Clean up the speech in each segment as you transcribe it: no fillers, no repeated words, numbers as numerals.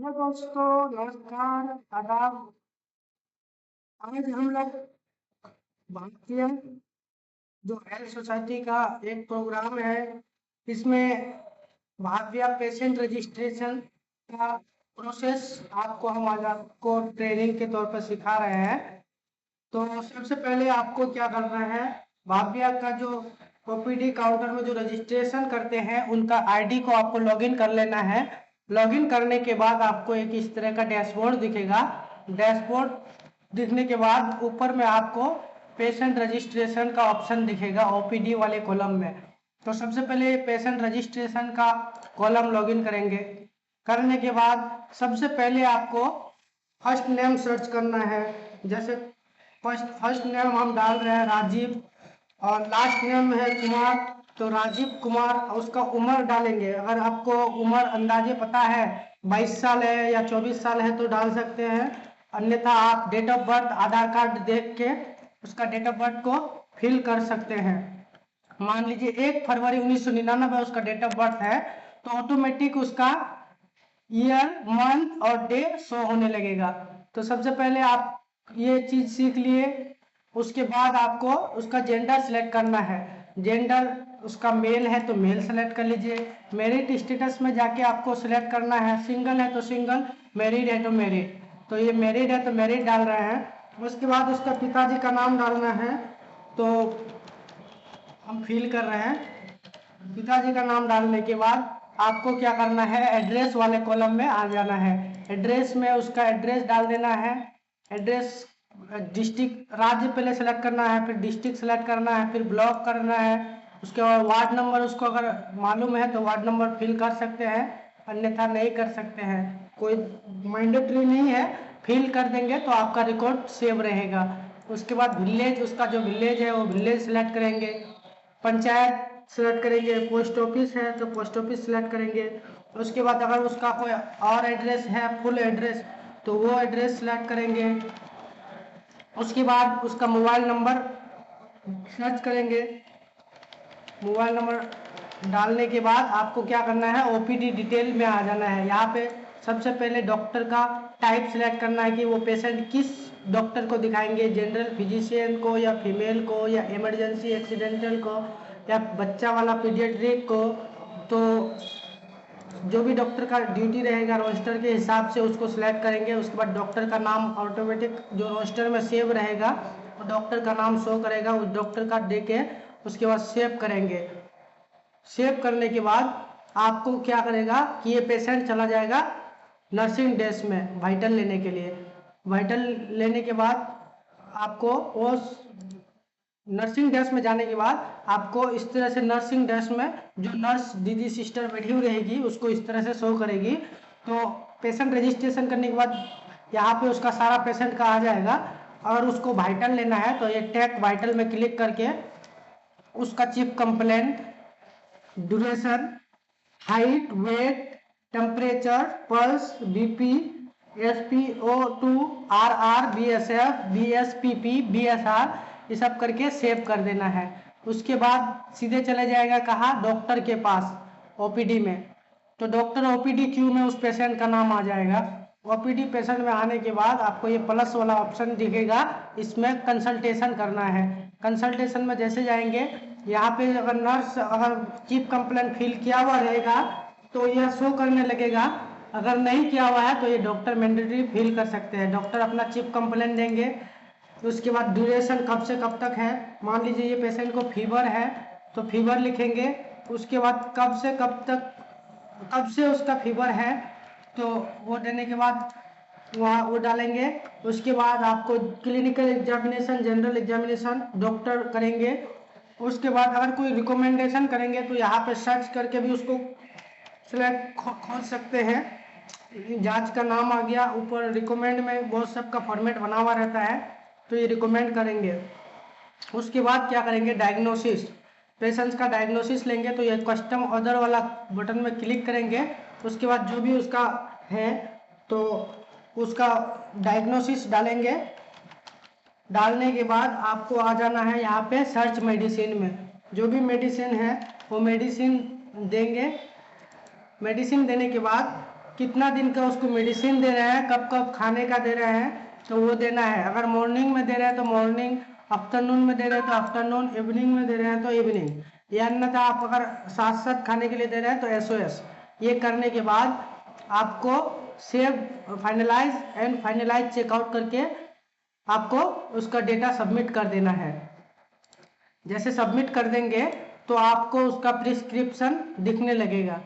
Hello दोस्तों, नमस्कार, आदाब। आज हम लोग भारतीय जो हेल्थ सोसाइटी का एक प्रोग्राम है, इसमें भारतीय पेशेंट रजिस्ट्रेशन का प्रोसेस आपको हम आज आपको ट्रेनिंग के तौर पर सिखा रहे हैं। तो सबसे पहले आपको क्या करना है, भाव्या का जो ओपीडी काउंटर में जो रजिस्ट्रेशन करते हैं उनका आईडी को आपको लॉगिन कर लेना है। लॉगिन करने के बाद आपको एक इस तरह का डैशबोर्ड दिखेगा। डैशबोर्ड दिखने के बाद ऊपर में आपको पेशेंट रजिस्ट्रेशन का ऑप्शन दिखेगा ओपीडी वाले कॉलम में। तो सबसे पहले पेशेंट रजिस्ट्रेशन का कॉलम लॉगिन करेंगे। करने के बाद सबसे पहले आपको फर्स्ट नेम सर्च करना है। जैसे फर्स्ट नेम हम डाल रहे हैं राजीव और लास्ट नेम है कुमार, तो राजीव कुमार। उसका उम्र डालेंगे, अगर आपको उम्र अंदाजे पता है 22 साल है या 24 साल है तो डाल सकते हैं, अन्यथा आप date of birth Aadhaar card देख के उसका डेट ऑफ बर्थ को फिल कर सकते हैं। मान लीजिए 1 फरवरी 1999 उसका डेट ऑफ बर्थ है, तो ऑटोमेटिक उसका ईयर, मंथ और डे शो होने लगेगा। तो सबसे पहले आप ये चीज सीख लिए। उसके बाद आपको उसका जेंडर सिलेक्ट करना है। जेंडर उसका मेल है तो मेल सेलेक्ट कर लीजिए। मेरिट स्टेटस में जाके आपको सिलेक्ट करना है, सिंगल है तो सिंगल, मैरिड है तो मैरिड। तो ये मैरिड है तो मैरिड डाल रहे हैं। उसके बाद उसका पिताजी का नाम डालना है, तो हम फिल कर रहे हैं। पिताजी का नाम डालने के बाद आपको क्या करना है, एड्रेस वाले कॉलम में आ जाना है। एड्रेस में उसका एड्रेस डाल देना है। एड्रेस डिस्ट्रिक्ट, राज्य पहले सेलेक्ट करना है, फिर डिस्ट्रिक्ट सेलेक्ट करना है, फिर ब्लॉक करना है। उसके बाद वार्ड नंबर उसको अगर मालूम है तो वार्ड नंबर फिल कर सकते हैं, अन्यथा नहीं कर सकते हैं। कोई मैंडेटरी नहीं है, फिल कर देंगे तो आपका रिकॉर्ड सेव रहेगा। उसके बाद विलेज, उसका जो विलेज है वो विलेज सेलेक्ट करेंगे। पंचायत सेलेक्ट करेंगे। पोस्ट ऑफिस है तो पोस्ट ऑफिस सेलेक्ट करेंगे। उसके बाद अगर उसका कोई और एड्रेस है, फुल एड्रेस, तो वो एड्रेस सेलेक्ट करेंगे। उसके बाद उसका मोबाइल नंबर सर्च करेंगे। मोबाइल नंबर डालने के बाद आपको क्या करना है, ओपीडी डिटेल में आ जाना है। यहाँ पे सबसे पहले डॉक्टर का टाइप सिलेक्ट करना है कि वो पेशेंट किस डॉक्टर को दिखाएंगे, जनरल फिजिशियन को या फीमेल को या इमरजेंसी एक्सीडेंटल को या बच्चा वाला पीडियाट्रिक को। तो जो भी डॉक्टर का ड्यूटी रहेगा रोस्टर के हिसाब से उसको सिलेक्ट करेंगे। उसके बाद डॉक्टर का नाम ऑटोमेटिक जो रोस्टर में सेव रहेगा वो डॉक्टर का नाम शो करेगा, उस डॉक्टर का दे के उसके बाद सेव करेंगे। सेव करने के बाद आपको क्या करेगा कि ये पेशेंट चला जाएगा नर्सिंग डेस्क में वाइटल लेने के लिए। वाइटल लेने के बाद आपको वो नर्सिंग डेस्क में जाने के बाद आपको इस तरह से नर्सिंग डेस्क में जो नर्स दीदी सिस्टर बैठी हुई रहेगी उसको इस तरह से शो करेगी। तो पेशेंट रजिस्ट्रेशन करने के बाद यहाँ पे उसका सारा पेशेंट का आ जाएगा। अगर उसको वाइटल लेना है तो ये टैग वाइटल में क्लिक करके उसका chief complaint, duration, height, weight, temperature, pulse, BP, SpO2, RR, BSF, BSPP, BSR, ये सब करके सेव कर देना है। उसके बाद सीधे चले जाएगा कहाँ, डॉक्टर के पास ओपीडी में। तो डॉक्टर ओपीडी क्यू में उस पेशेंट का नाम आ जाएगा। ओपीडी पेशेंट में आने के बाद आपको ये प्लस वाला ऑप्शन दिखेगा, इसमें कंसल्टेशन करना है। कंसल्टेशन में जैसे जाएंगे, यहाँ पे अगर नर्स अगर चीफ कंप्लेंट फिल किया हुआ रहेगा तो यह शो करने लगेगा, अगर नहीं किया हुआ है तो ये डॉक्टर मैंडेटरी फिल कर सकते हैं। डॉक्टर अपना चीफ कंप्लेंट देंगे। उसके बाद ड्यूरेशन कब से कब तक है, मान लीजिए ये पेशेंट को फीवर है तो फीवर लिखेंगे। उसके बाद कब से कब तक, कब से उसका फीवर है तो वो देने के बाद वहाँ वो डालेंगे। उसके बाद आपको clinical examination, general examination doctor करेंगे। उसके बाद अगर कोई रिकमेंडेशन करेंगे तो यहाँ पे सर्च करके भी उसको सिलेक्ट खोज सकते हैं। जांच का नाम आ गया, ऊपर रिकमेंड में बहुत सबका फॉर्मेट बना हुआ रहता है, तो ये रिकमेंड करेंगे। उसके बाद क्या करेंगे, डायग्नोसिस, पेशेंट्स का डायग्नोसिस लेंगे। तो ये कस्टम अदर वाला बटन में क्लिक करेंगे। उसके बाद जो भी उसका है तो उसका डायग्नोसिस डालेंगे। डालने के बाद आपको आ जाना है यहाँ पे सर्च मेडिसिन में, जो भी मेडिसिन है वो मेडिसिन देंगे। मेडिसिन देने के बाद कितना दिन का उसको मेडिसिन दे रहे हैं, कब कब खाने का दे रहे हैं, तो वो देना है। अगर मॉर्निंग में दे रहे हैं तो मॉर्निंग, आफ्टरनून में दे रहे हैं तो आफ्टरनून, इवनिंग में दे रहे हैं तो इवनिंग, या अन्यथा आप अगर साथ साथ खाने के लिए दे रहे हैं तो SOS। ये करने के बाद आपको save finalise and finalise checkout करके आपको उसका डेटा सबमिट कर देना है। जैसे सबमिट कर देंगे तो आपको उसका प्रिस्क्रिप्शन दिखने लगेगा।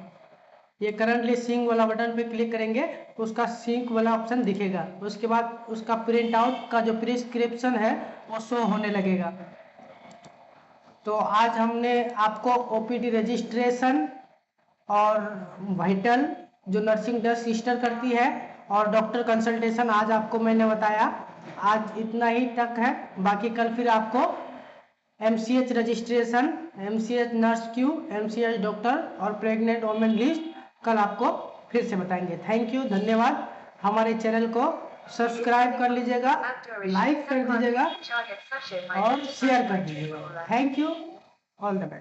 ये करंटली सिंक वाला बटन पे क्लिक करेंगे तो उसका सिंक वाला ऑप्शन दिखेगा। उसके बाद उसका प्रिंट आउट का जो प्रिस्क्रिप्शन है वो शो होने लगेगा। तो आज हमने आपको OPD रजिस्ट्रेशन और वाइटल जो नर्सिंग ड्रेस सिस्टर करती है और डॉक्टर कंसल्टेशन आज आपको मैंने बताया। आज इतना ही तक है, बाकी कल फिर आपको MCH registration, MCH nurse Q, MCH doctor और प्रेग्नेंट वोमेन लिस्ट कल आपको फिर से बताएंगे। थैंक यू, धन्यवाद। हमारे चैनल को सब्सक्राइब कर लीजिएगा, लाइक कर दीजिएगा और शेयर कर दीजिएगा। Thank you, all the best.